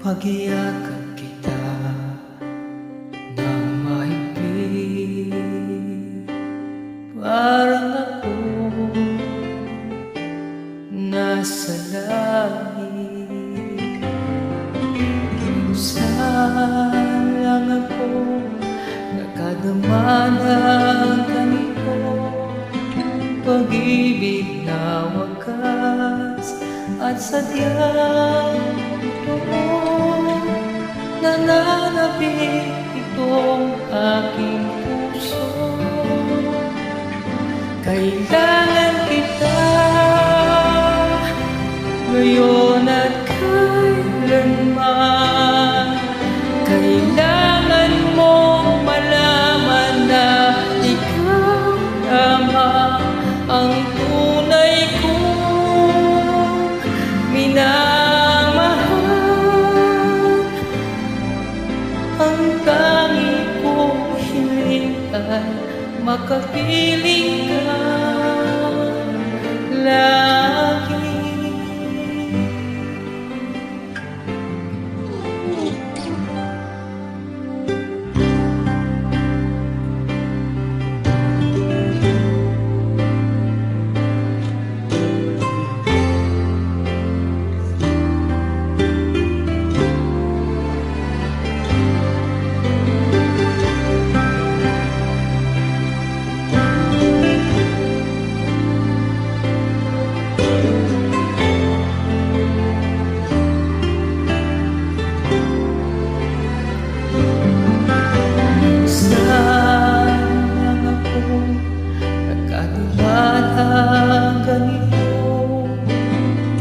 Pag-iyakap kita ng mahigpit, parang ako nasa langit. Minsan lang ako nakadama ng ganito, pag-ibig na wakas at sadyang totoo. Nananabik itong aking puso, kailangan kita ngayon at kailanman. Kailangan mong malaman na ikaw lamang ang tunay kong minamahal. Ang tanging kong hiling ay makapiling ka lagi.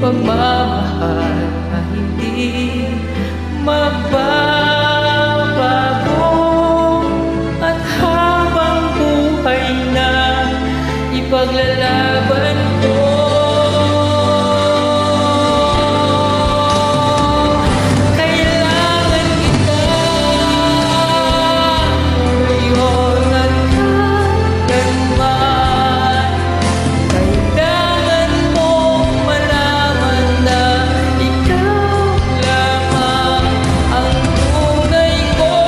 Pagmamahal na hindi magbabago, at habang buhay na ipaglalaban ko. Kailangan kita ngayon at kailanman. Kailangan mong malaman na ikaw lamang ang tunay kong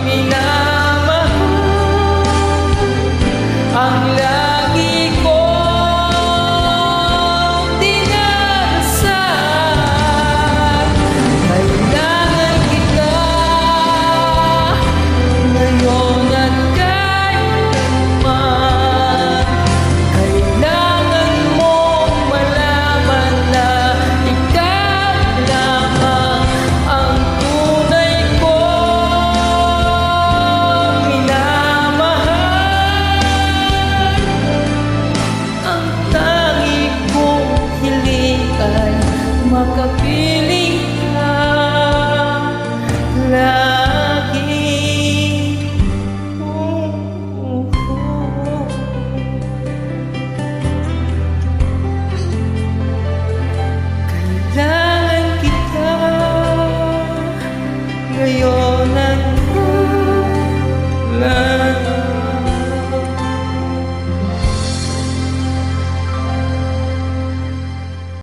minamahal. Ang lagi kong dinarasal. Kailangan kita ngayon at kailanman. Kailangan mong malaman na ikaw lamang ang tunay kong minamahal. Ang tanging kong hiling ay makapiling ka lagi. Kailangan kita ngayon